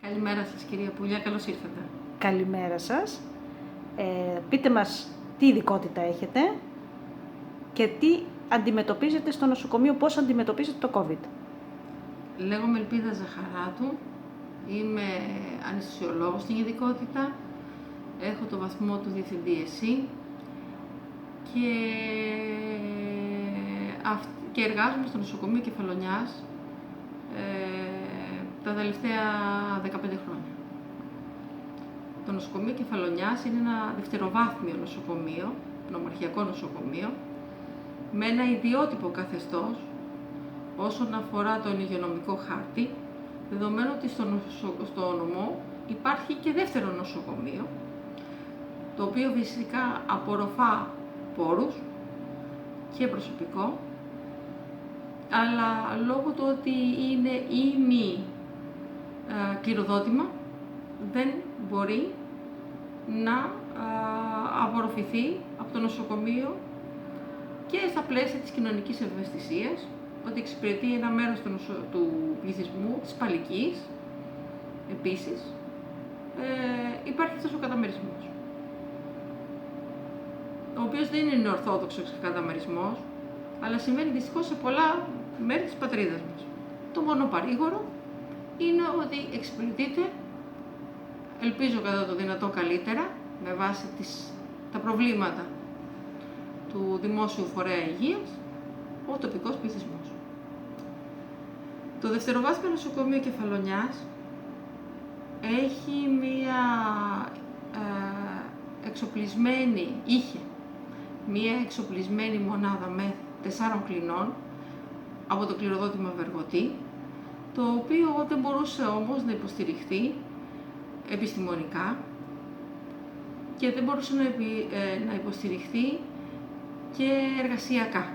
Καλημέρα σας κυρία Πουλιά, καλώς ήρθατε. Καλημέρα σας. Πείτε μας τι ειδικότητα έχετε και τι αντιμετωπίζετε στο νοσοκομείο, πώς αντιμετωπίζετε το COVID. Λέγομαι Ελπίδα Ζαχαράτου, είμαι αναισθησιολόγος στην ειδικότητα, έχω το βαθμό του Διευθυντή ΕΣΥ και εργάζομαι στο νοσοκομείο Κεφαλονιάς τα τελευταία 15 χρόνια. Το νοσοκομείο Κεφαλονιάς είναι ένα δευτεροβάθμιο νοσοκομείο, νομαρχιακό νοσοκομείο, με ένα ιδιότυπο καθεστώς όσον αφορά τον υγειονομικό χάρτη, δεδομένου ότι στο νομό υπάρχει και δεύτερο νοσοκομείο, το οποίο φυσικά απορροφά πόρους και προσωπικό, αλλά λόγω του ότι είναι ημι κληροδότημα, δεν μπορεί να απορροφηθεί από το νοσοκομείο και στα πλαίσια της κοινωνικής ευαισθησίας, ότι εξυπηρετεί ένα μέρος του πληθυσμού, της Παλικής. Επίσης, υπάρχει αυτός ο καταμερισμός, ο οποίος δεν είναι ορθόδοξος καταμερισμός, αλλά συμβαίνει δυστυχώς σε πολλά μέρη της πατρίδας μας. Το μόνο παρήγορο είναι ότι εξυπηρετείται, ελπίζω κατά το δυνατό καλύτερα, με βάση τα προβλήματα του Δημόσιου Φορέα Υγείας, ο τοπικός πληθυσμός. Το δευτεροβάθμιο νοσοκομείο Κεφαλονιάς είχε μία εξοπλισμένη μονάδα με 4 κλινών από το κληροδότημα Βεργοτή, το οποίο δεν μπορούσε όμως να υποστηριχθεί επιστημονικά και δεν μπορούσε να υποστηριχθεί και εργασιακά.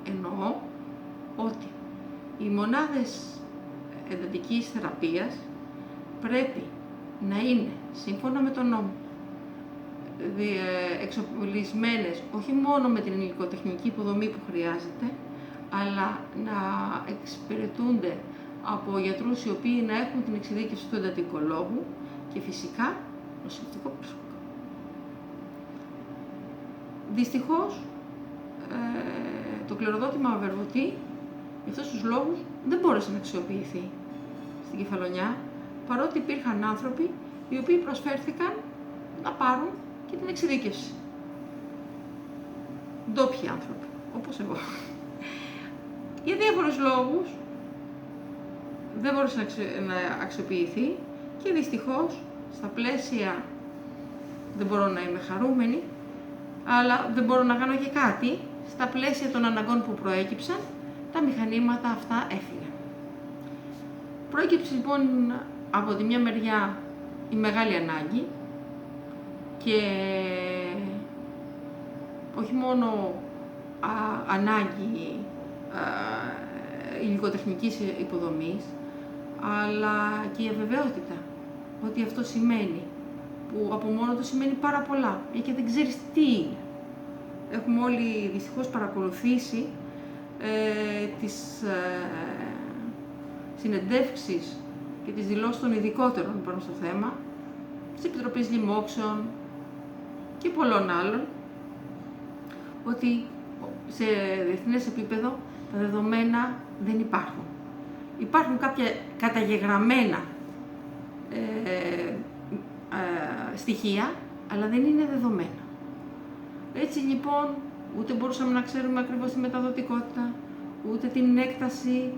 Εννοώ ότι οι μονάδες εντατικής θεραπείας πρέπει να είναι, σύμφωνα με τον νόμο, εξοπλισμένες όχι μόνο με την υλικοτεχνική υποδομή που χρειάζεται, αλλά να εξυπηρετούνται από γιατρούς οι οποίοι να έχουν την εξειδίκευση του εντατικολόγου και φυσικά νοσηλευτικό προσωπικό. Δυστυχώς, το κληροδότημα Βεργοτή, για αυτούς τους λόγους, δεν μπόρεσε να αξιοποιηθεί στην Κεφαλονιά, παρότι υπήρχαν άνθρωποι οι οποίοι προσφέρθηκαν να πάρουν και την εξειδίκευση. Ντόπιοι άνθρωποι, όπως εγώ. Για διάφορους λόγους δεν μπόρεσε να αξιοποιηθεί και δυστυχώς στα πλαίσια, δεν μπορώ να είμαι χαρούμενη, αλλά δεν μπορώ να κάνω και κάτι, στα πλαίσια των αναγκών που προέκυψαν, τα μηχανήματα αυτά έφυγαν. Προέκυψε λοιπόν από τη μια μεριά η μεγάλη ανάγκη και όχι μόνο ανάγκη υλικοτεχνικής υποδομής, αλλά και η αβεβαιότητα ότι αυτό σημαίνει, που από μόνο του σημαίνει πάρα πολλά και δεν ξέρεις τι είναι. Έχουμε όλοι δυστυχώς παρακολουθήσει τις συνεντεύξεις και τις δηλώσεις των ειδικότερων πάνω στο θέμα, της Επιτροπής Λοιμόξεων και πολλών άλλων, ότι σε διεθνές επίπεδο τα δεδομένα δεν υπάρχουν. Υπάρχουν κάποια καταγεγραμμένα στοιχεία, αλλά δεν είναι δεδομένα. Έτσι λοιπόν, ούτε μπορούσαμε να ξέρουμε ακριβώς τη μεταδοτικότητα, ούτε την έκταση,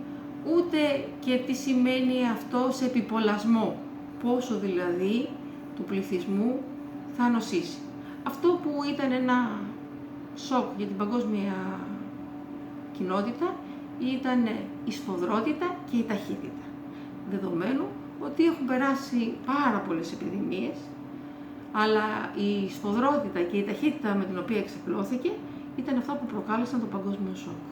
ούτε και τι σημαίνει αυτό σε επιπολασμό. Πόσο δηλαδή του πληθυσμού θα νοσήσει. Αυτό που ήταν ένα σοκ για την παγκόσμια κοινότητα ήταν η σφοδρότητα και η ταχύτητα. Δεδομένου ότι έχουν περάσει πάρα πολλές επιδημίες, αλλά η σφοδρότητα και η ταχύτητα με την οποία εξαπλώθηκε ήταν αυτά που προκάλεσαν το παγκόσμιο σοκ.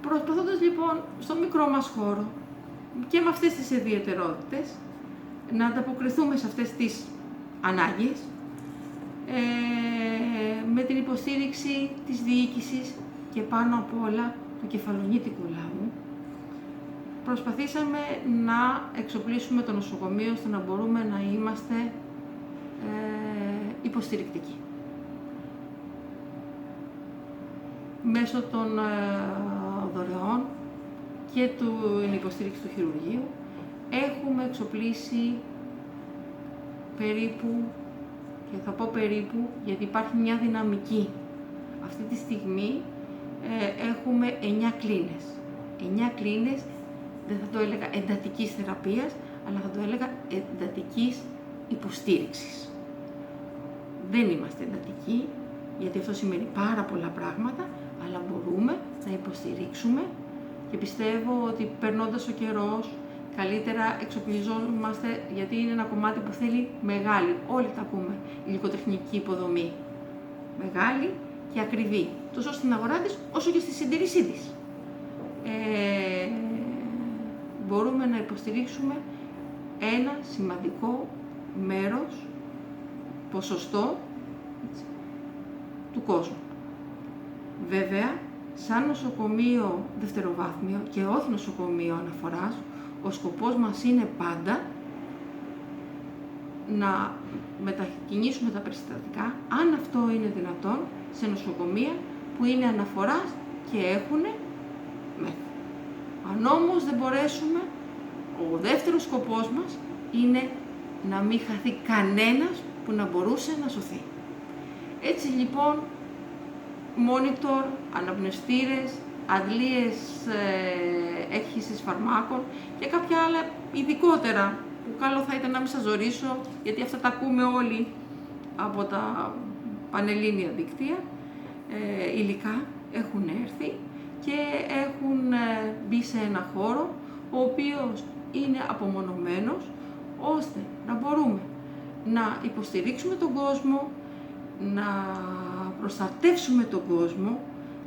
Προσπαθώντας λοιπόν στο μικρό μας χώρο και με αυτές τις ιδιαιτερότητες να ανταποκριθούμε σε αυτές τις ανάγκες, με την υποστήριξη της διοίκησης και πάνω απ' όλα του κεφαλονίτικου λαού, προσπαθήσαμε να εξοπλίσουμε το νοσοκομείο ώστε να μπορούμε να είμαστε υποστηρικτικοί. Μέσω των δωρεών και την υποστήριξη του χειρουργείου έχουμε εξοπλίσει περίπου, και θα πω περίπου γιατί υπάρχει μια δυναμική. Αυτή τη στιγμή έχουμε 9 κλίνες. 9 κλίνες, δεν θα το έλεγα εντατικής θεραπείας, αλλά θα το έλεγα εντατικής υποστήριξης. Δεν είμαστε εντατικοί, γιατί αυτό σημαίνει πάρα πολλά πράγματα, αλλά μπορούμε να υποστηρίξουμε και πιστεύω ότι περνώντας ο καιρός, καλύτερα εξοπλιζόμαστε, γιατί είναι ένα κομμάτι που θέλει μεγάλη, όλοι τα ακούμε, υλικοτεχνική υποδομή. Μεγάλη και ακριβή, τόσο στην αγορά της, όσο και στη συντήρησή της. Μπορούμε να υποστηρίξουμε ένα σημαντικό μέρος, ποσοστό, έτσι, του κόσμου. Βέβαια, σαν νοσοκομείο δευτεροβάθμιο και όχι νοσοκομείο αναφοράς, ο σκοπός μας είναι πάντα να μετακινήσουμε τα περιστατικά, αν αυτό είναι δυνατόν, σε νοσοκομεία που είναι αναφοράς και έχουν μέθη. Αν όμως δεν μπορέσουμε, ο δεύτερος σκοπός μας είναι να μην χαθεί κανένας που να μπορούσε να σωθεί. Έτσι λοιπόν, monitor, αναπνευστήρες, αντλίες έκχυσης φαρμάκων και κάποια άλλα ειδικότερα που καλό θα ήταν να μην σας ζωρίσω, γιατί αυτά τα ακούμε όλοι από τα πανελλήνια δίκτυα, υλικά έχουν έρθει και έχουν μπει σε ένα χώρο ο οποίος είναι απομονωμένος, ώστε να μπορούμε να υποστηρίξουμε τον κόσμο, να προστατεύσουμε τον κόσμο,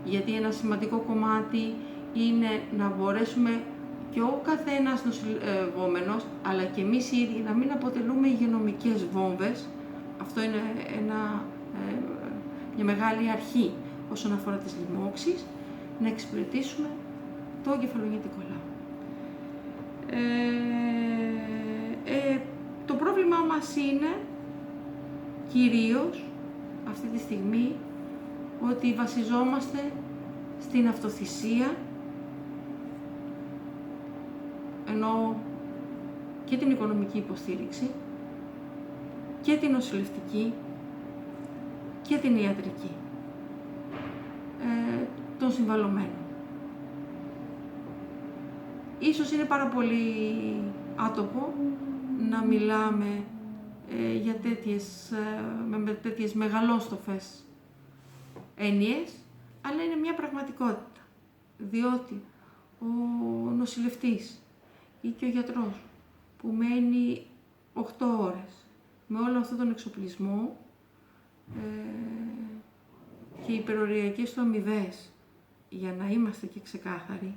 γιατί ένα σημαντικό κομμάτι είναι να μπορέσουμε και ο καθένας νοσηλευόμενος, αλλά και εμείς οι ίδιοι, να μην αποτελούμε υγειονομικές βόμβες. Αυτό είναι μια μεγάλη αρχή όσον αφορά τις λοιμώξεις, να εξυπηρετήσουμε το εγκεφαλογνητικό λαό. Το πρόβλημά μας είναι κυρίως αυτή τη στιγμή ότι βασιζόμαστε στην αυτοθυσία, ενώ και την οικονομική υποστήριξη και την νοσηλευτική και την ιατρική των συμβαλωμένων. Ίσως είναι πάρα πολύ άτοπο να μιλάμε για με τέτοιες μεγαλόστοφες έννοιες, αλλά είναι μια πραγματικότητα, διότι ο νοσηλευτής ή και ο γιατρός που μένει 8 ώρες με όλο αυτόν τον εξοπλισμό και υπεροριακές του αμοιβές, για να είμαστε και ξεκάθαροι,